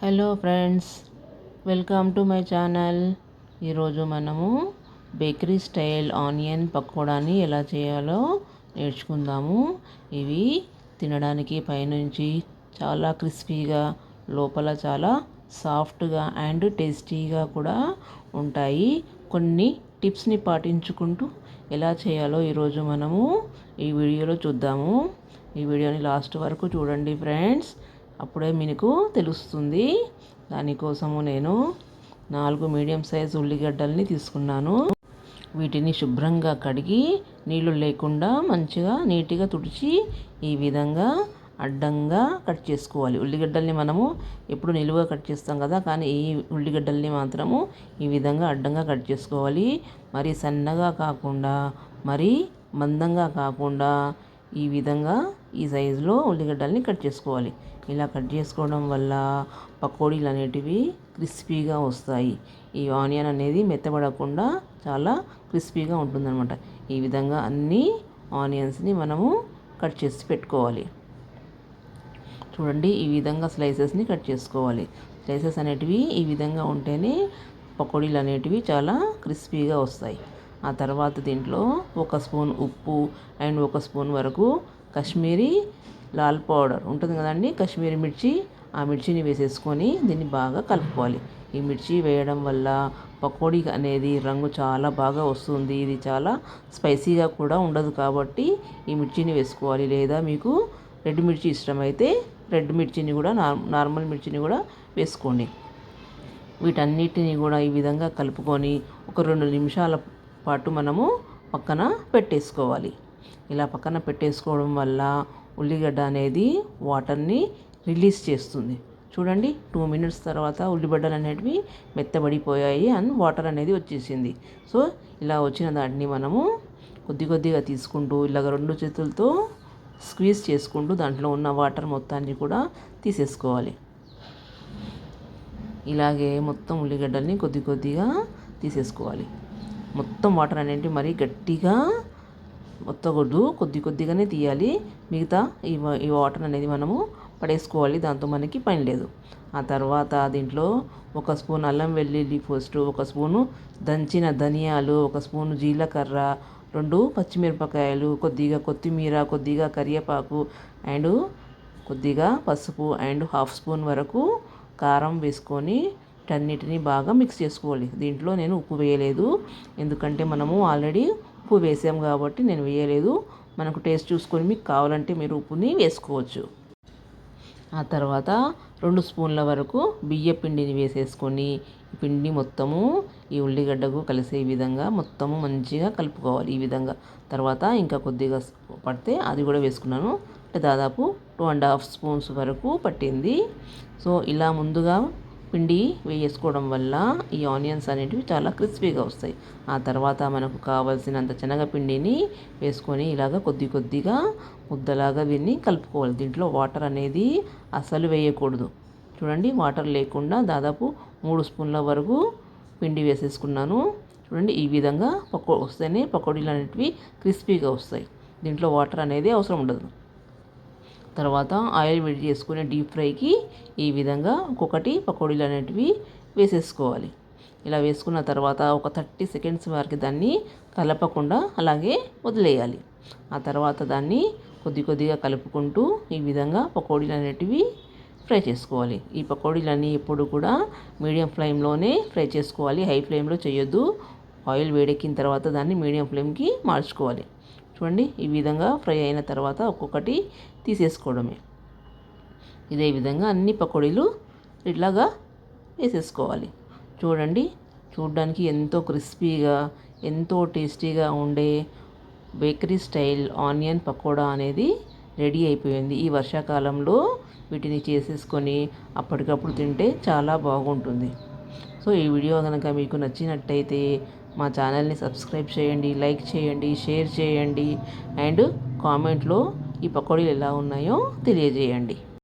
Hello friends, welcome to my channel. ఈరోజు మనము bakery style onion పకోడాని ఎలా చేయాలో నేర్చుకుందాము. ఇవి తినడానికి పైనుంచి చాలా క్రిస్పీగా, లోపల చాలా సాఫ్ట్గా అండ్ టేస్టీగా కూడా ఉంటాయి. కొన్ని టిప్స్ని పాటించుకుంటూ ఎలా చేయాలో ఈరోజు మనము ఈ వీడియోలో చూద్దాము. ఈ వీడియోని లాస్ట్ వరకు చూడండి ఫ్రెండ్స్, అప్పుడే మీకు తెలుస్తుంది. దానికోసము నేను 4 మీడియం సైజ్ ఉల్లిగడ్డల్ని తీసుకున్నాను. వీటిని శుభ్రంగా కడిగి నీళ్లు లేకుండా మంచిగా నీట్గా తుడిచి ఈ విధంగా అడ్డంగా కట్ చేసుకోవాలి. ఉల్లిగడ్డల్ని మనము ఎప్పుడు నిలువుగా కట్ చేస్తాం కదా, కానీ ఈ ఉల్లిగడ్డల్ని మాత్రము ఈ విధంగా అడ్డంగా కట్ చేసుకోవాలి. మరి సన్నగా కాకుండా, మరి మందంగా కాకుండా ఈ విధంగా ఈ సైజులో ఉల్లిగడ్డల్ని కట్ చేసుకోవాలి. ఇలా కట్ చేసుకోవడం వల్ల పకోడీలు అనేటివి క్రిస్పీగా వస్తాయి. ఈ ఆనియన్ అనేది మెత్తబడకుండా చాలా క్రిస్పీగా ఉంటుందన్నమాట. ఈ విధంగా అన్ని ఆనియన్స్ని మనము కట్ చేసి పెట్టుకోవాలి. చూడండి, ఈ విధంగా స్లైసెస్ని కట్ చేసుకోవాలి. స్లైసెస్ అనేటివి ఈ విధంగా ఉంటేనే పకోడీలు అనేటివి చాలా క్రిస్పీగా వస్తాయి. ఆ తర్వాత దీంట్లో 1 స్పూన్ ఉప్పు అండ్ 1 స్పూన్ వరకు కాశ్మీరీ లాల్ పౌడర్ ఉంటుంది కదండి, కాశ్మీరీ మిర్చి, ఆ మిర్చిని వేసేసుకొని దీన్ని బాగా కలుపుకోవాలి. ఈ మిర్చి వేయడం వల్ల పకోడీ అనేది రంగు చాలా బాగా వస్తుంది. ఇది చాలా స్పైసీగా కూడా ఉండదు కాబట్టి ఈ మిర్చిని వేసుకోవాలి. లేదా మీకు రెడ్ మిర్చి ఇష్టమైతే రెడ్ మిర్చిని కూడా నార్మల్ మిర్చిని కూడా వేసుకోండి. వీటన్నిటిని కూడా ఈ విధంగా కలుపుకొని ఒక 2 నిమిషాల పాటు మనము పక్కన పెట్టేసుకోవాలి. ఇలా పక్కన పెట్టేసుకోవడం వల్ల ఉల్లిగడ్డ అనేది వాటర్ని రిలీజ్ చేస్తుంది. చూడండి, 2 మినిట్స్ తర్వాత ఉల్లిగడ్డలు అనేటివి మెత్తబడిపోయాయి అండ్ వాటర్ అనేది వచ్చేసింది. సో ఇలా వచ్చిన దాన్ని మనము కొద్దిగా తీసుకుంటూ ఇలాగ 2 చేతులతో స్క్వీజ్ చేసుకుంటూ దాంట్లో ఉన్న వాటర్ మొత్తాన్ని కూడా తీసేసుకోవాలి. ఇలాగే మొత్తం ఉల్లిగడ్డల్ని కొద్దిగా తీసేసుకోవాలి. మొత్తం వాటర్ అనేవి మరీ గట్టిగా మొత్తకూడదు, కొద్దిగానే తీయాలి. మిగతా ఈ వాటర్ అనేది మనము పడేసుకోవాలి, దాంతో మనకి పని లేదు. ఆ తర్వాత దీంట్లో 1 స్పూన్ అల్లం వెల్లుల్లి పేస్ట్, 1 స్పూను దంచిన ధనియాలు, 1 స్పూను జీలకర్ర, 2 పచ్చిమిరపకాయలు, కొద్దిగా కొత్తిమీర, కొద్దిగా కరివేపాకు అండ్ కొద్దిగా పసుపు అండ్ 1/2 స్పూన్ వరకు కారం వేసుకొని వీటన్నిటిని బాగా మిక్స్ చేసుకోవాలి. దీంట్లో నేను ఉప్పు వేయలేదు, ఎందుకంటే మనము ఆల్రెడీ ఉప్పు వేసాం కాబట్టి నేను వేయలేదు. మనకు టేస్ట్ చూసుకొని మీకు కావాలంటే మీరు ఉప్పుని వేసుకోవచ్చు. ఆ తర్వాత 2 స్పూన్ల వరకు బియ్య పిండిని వేసేసుకొని ఈ పిండి మొత్తము ఈ ఉల్లిగడ్డకు కలిసే విధంగా మొత్తము మంచిగా కలుపుకోవాలి. ఈ విధంగా తర్వాత ఇంకా కొద్దిగా పడితే అది కూడా వేసుకున్నాను. అంటే దాదాపు 2.5 స్పూన్స్ వరకు పట్టింది. సో ఇలా ముందుగా పిండి వేసుకోవడం వల్ల ఈ ఆనియన్స్ అనేటివి చాలా క్రిస్పీగా వస్తాయి. ఆ తర్వాత మనకు కావాల్సినంత శనగపిండిని వేసుకొని ఇలాగ కొద్దిగా ముద్దలాగా దీన్ని కలుపుకోవాలి. దీంట్లో వాటర్ అనేది అసలు వేయకూడదు. చూడండి, వాటర్ లేకుండా దాదాపు 3 స్పూన్ల వరకు పిండి వేసేసుకున్నాను. చూడండి, ఈ విధంగా వస్తేనే పకోడీలు అనేటివి క్రిస్పీగా వస్తాయి. దీంట్లో వాటర్ అనేది అవసరం ఉండదు. తర్వాత ఆయిల్ వేడి చేసుకుని డీప్ ఫ్రైకి ఈ విధంగా ఒక్కొక్కటి పకోడీలు అనేటివి వేసేసుకోవాలి. ఇలా వేసుకున్న తర్వాత ఒక 30 సెకండ్స్ వరకు దాన్ని కలపకుండా అలాగే వదిలేయాలి. ఆ తర్వాత దాన్ని కొద్దిగా కలుపుకుంటూ ఈ విధంగా పకోడీలు అనేటివి ఫ్రై చేసుకోవాలి. ఈ పకోడీలన్నీ ఎప్పుడు కూడా మీడియం ఫ్లేమ్లోనే ఫ్రై చేసుకోవాలి, హై ఫ్లేమ్లో చేయొద్దు. ఆయిల్ వేడెక్కిన తర్వాత దాన్ని మీడియం ఫ్లేమ్కి మార్చుకోవాలి. చూడండి, ఈ విధంగా ఫ్రై అయిన తర్వాత ఒక్కొక్కటి తీసేసుకోవడమే. ఇదే విధంగా అన్ని పకోడీలు ఇట్లాగా వేసేసుకోవాలి. చూడండి, చూడడానికి ఎంతో క్రిస్పీగా, ఎంతో టేస్టీగా ఉండే బేకరీ స్టైల్ ఆనియన్ పకోడా అనేది రెడీ అయిపోయింది. ఈ వర్షాకాలంలో వీటిని చేసేసుకొని అప్పటికప్పుడు తింటే చాలా బాగుంటుంది. సో ఈ వీడియో కనుక మీకు నచ్చినట్టయితే మా ఛానల్ని సబ్స్క్రైబ్ చేయండి, లైక్ చేయండి, షేర్ చేయండి అండ్ కామెంట్లో ఈ పకోడీలు ఎలా ఉన్నాయో తెలియజేయండి.